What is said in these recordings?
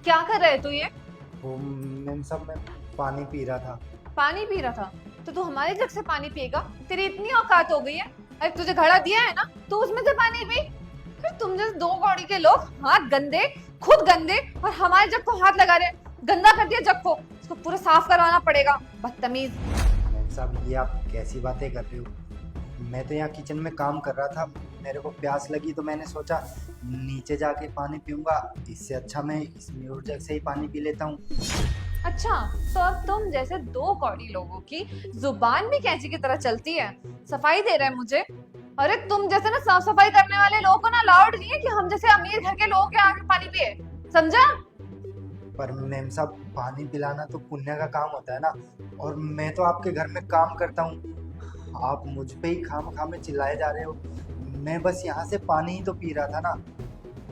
क्या कर रहे तू ये? वो मैम साहब मैं पानी पी रहा था। पानी पी रहा था? तो तू हमारे जग से पानी पिएगा? तेरी इतनी औकात हो गई है? अरे तुझे घड़ा दिया है ना, तू उसमें से पानी पी। फिर तुम जैसे दो कौड़ी के लोग हाथ गंदे, खुद गंदे, और हमारे जग को हाथ लगा रहे। गंदा कर दिया जग को, इसको पूरा साफ करवाना पड़ेगा। बदतमीज। मैम साहब ये आप कैसी बातें कर रहे हो? मैं तो यहाँ किचन में काम कर रहा था, मेरे को प्यास लगी तो मैंने सोचा नीचे जाके पानी पीऊंगा, इससे अच्छा मैं इस म्यूट जग से ही पानी पी लेता हूँ। अच्छा, तो अब तुम जैसे दो कौड़ी लोगों की जुबान भी कैंची की तरह चलती है। सफाई दे रहा है मुझे। अरे तुम जैसे ना साफ सफाई करने वाले लोगों को ना अलाउड नहीं है कि हम जैसे अमीर घर के लोगों के आगे पानी पिए। समझा? पर मैम साहब पानी पिलाना तो पुण्य का काम होता है ना, और मैं तो आपके घर में काम करता हूँ, आप मुझ पे ही खाम में चिल्लाए जा रहे हो। मैं बस यहाँ से पानी ही तो पी रहा था ना,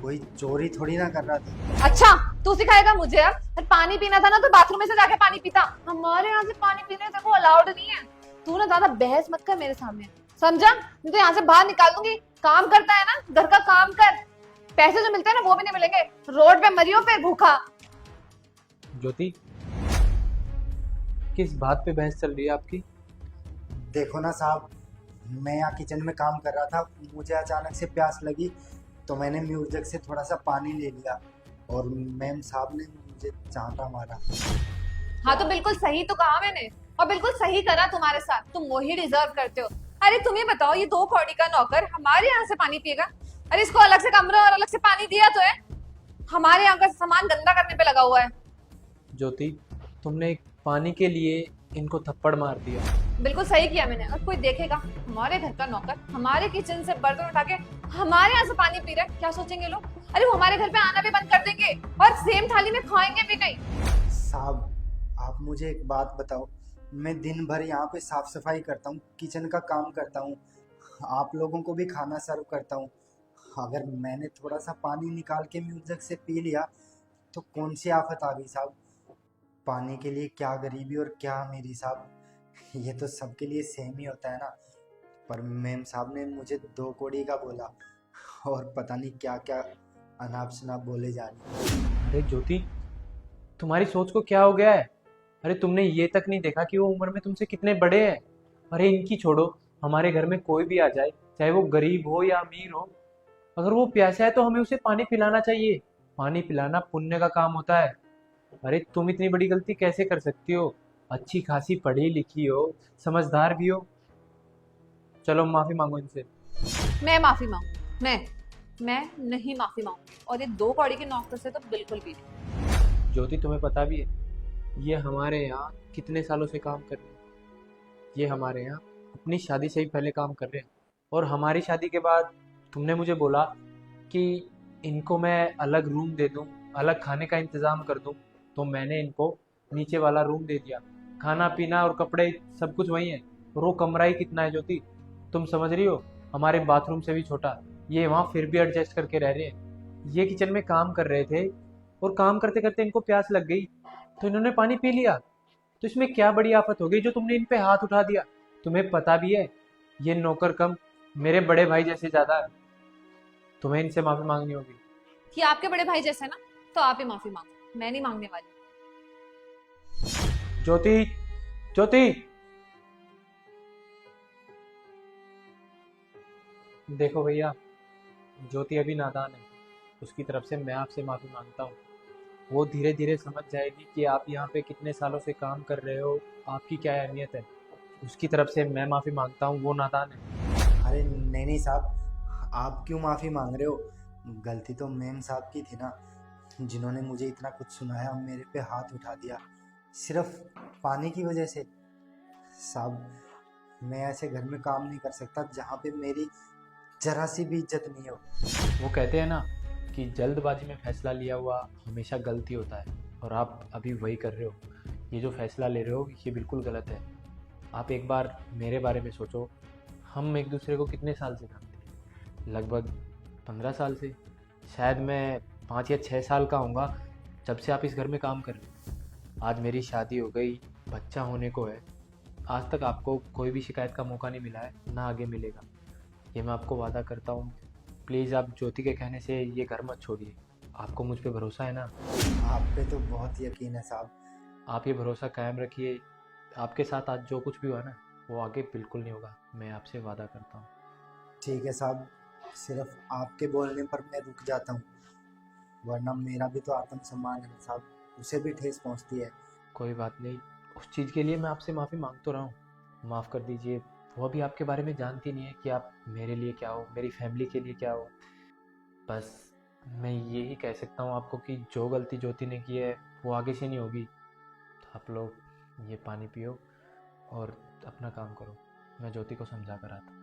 कोई चोरी थोड़ी ना कर रहा था। अच्छा, तू सिखाएगा मुझे अब? अरे पानी पीना था ना तो बाथरूम में से जाके पानी पीता। हमारे यहाँ से पानी पीने तेरे को अलाउड नहीं है। तू ना ज्यादा बहस मत कर मेरे सामने। समझा? नहीं तो यहाँ से बाहर निकाल दूंगी। काम करता है ना, घर का काम कर। पैसे जो मिलते हैं ना वो भी नहीं मिलेंगे। रोड पे मरियो फिर भूखा। ज्योति, किस बात पे बहस चल रही है आपकी? देखो ना साहब, मैं यहाँ किचन में काम कर रहा था, मुझे अचानक से प्यास लगी तो मैंने म्यूट जग से थोड़ा सा पानी ले लिया और मैम साहब ने मुझे चांटा मारा। हाँ तो बिल्कुल सही तो कहा मैंने, और बिल्कुल सही करा तुम्हारे साथ। तुम वही डिजर्व करते हो। अरे तुम ये बताओ, ये दो कौड़ी का नौकर हमारे यहाँ से पानी पिएगा? अरे इसको अलग से कमरा और अलग से पानी दिया तो है। हमारे यहाँ का सामान गंदा करने पे लगा हुआ है। ज्योति, तुमने एक पानी के लिए इनको थप्पड़ मार दिया। बिल्कुल सही किया मैंने। और कोई देखेगा हमारे घर का नौकर हमारे किचन से बर्तन उठा के हमारे यहाँ से पानी पी रहा है, क्या सोचेंगे लोग? अरे वो हमारे घर पे आना भी बंद कर देंगे और सेम थाली में खाएंगे भी नहीं। साहब आप मुझे एक बात बताओ, मैं दिन भर यहाँ पे साफ सफाई करता हूँ, किचन का काम करता हूँ, आप लोगों को भी खाना सर्व करता हूँ। अगर मैंने थोड़ा सा पानी निकाल के म्यूट जग से पी लिया तो कौन सी आफत आ गई साहब? पानी के लिए क्या गरीबी और क्या अमीरी साहब, ये तो सबके लिए सेम ही होता है ना। पर मैम साहब ने मुझे दो कोड़ी का बोला और पता नहीं क्या क्या अनाप शनाप बोले जा रही। अरे ज्योति, तुम्हारी सोच को क्या हो गया है? अरे तुमने ये तक नहीं देखा कि वो उम्र में तुमसे कितने बड़े हैं? अरे इनकी छोड़ो, हमारे घर में कोई भी आ जाए, चाहे वो गरीब हो या अमीर हो, अगर वो प्यासा है तो हमें उसे पानी पिलाना चाहिए। पानी पिलाना पुण्य का काम होता है। अरे तुम इतनी बड़ी गलती कैसे कर सकती हो? अच्छी खासी पढ़ी लिखी हो, समझदार भी हो। चलो माफी मांगो इनसे। मैं माफी मांगू? मैं नहीं माफी मांगू। और ये दो कौड़ी के नौकर से तो बिल्कुल भी नहीं। ज्योति, तुम्हें पता भी है ये हमारे यहाँ कितने सालों से काम कर रहे हैं? ये हमारे यहाँ अपनी शादी से ही पहले काम कर रहे हैं, और हमारी शादी के बाद तुमने मुझे बोला कि इनको मैं अलग रूम दे दूं, अलग खाने का इंतज़ाम कर दूं, तो मैंने इनको नीचे वाला रूम दे दिया। खाना पीना और कपड़े सब कुछ वही है, और वो कमरा ही कितना है ज्योति, तुम समझ रही हो? हमारे बाथरूम से भी छोटा। ये वहाँ फिर भी एडजस्ट करके रह रहे हैं। ये किचन में काम कर रहे थे, और काम करते करते इनको प्यास लग गई तो इन्होंने पानी पी लिया। तो इसमें क्या बड़ी आफत हो गई जो तुमने इन पे हाथ उठा दिया? तुम्हें पता भी है ये नौकर कम मेरे बड़े भाई जैसे ज्यादा है। तुम्हें इनसे माफी मांगनी होगी। कि आपके बड़े भाई जैसे ना, तो आप ही माफी मांगो, मैं नहीं मांगने वाली। ज्योति, ज्योति, देखो भैया, ज्योति अभी नादान है, उसकी तरफ से मैं आपसे माफी मांगता हूँ। वो धीरे धीरे समझ जाएगी कि आप यहाँ पे कितने सालों से काम कर रहे हो, आपकी क्या अहमियत है। उसकी तरफ से मैं माफी मांगता हूँ, वो नादान है। अरे नहीं नहीं साहब, आप क्यों माफ़ी मांग रहे हो? गलती तो मैम साहब की थी ना, जिन्होंने मुझे इतना कुछ सुनाया और मेरे पे हाथ उठा दिया सिर्फ पानी की वजह से। साहब मैं ऐसे घर में काम नहीं कर सकता जहाँ पे मेरी जरा सी भी इज्जत नहीं हो। वो कहते हैं ना कि जल्दबाजी में फैसला लिया हुआ हमेशा गलती होता है, और आप अभी वही कर रहे हो। ये जो फैसला ले रहे हो ये बिल्कुल गलत है। आप एक बार मेरे बारे में सोचो, हम एक दूसरे को कितने साल से जानते हैं? लगभग 15 साल से। शायद मैं 5 या 6 साल का होऊंगा जब से आप इस घर में काम कर रहे हो। आज मेरी शादी हो गई, बच्चा होने को है, आज तक आपको कोई भी शिकायत का मौका नहीं मिला है, ना आगे मिलेगा। ये मैं आपको वादा करता हूँ। प्लीज़ आप ज्योति के कहने से ये घर मत छोड़िए। आपको मुझ पे भरोसा है ना? आप पे तो बहुत यकीन है साहब। आप ये भरोसा कायम रखिए। आपके साथ आज जो कुछ भी हुआ ना, वो आगे बिल्कुल नहीं होगा, मैं आपसे वादा करता हूँ। ठीक है साहब, सिर्फ आपके बोलने पर मैं रुक जाता हूँ, वरना मेरा भी तो आत्मसम्मान है ना साहब, उसे भी ठेस पहुँचती है। कोई बात नहीं, उस चीज़ के लिए मैं आपसे माफ़ी मांग तो रहा हूँ, माफ़ कर दीजिए। वो अभी आपके बारे में जानती नहीं है कि आप मेरे लिए क्या हो, मेरी फैमिली के लिए क्या हो। बस मैं यही कह सकता हूँ आपको कि जो गलती ज्योति ने की है वो आगे से नहीं होगी। तो आप लोग ये पानी पियो और अपना काम करो। मैं ज्योति को समझा कर आता हूँ।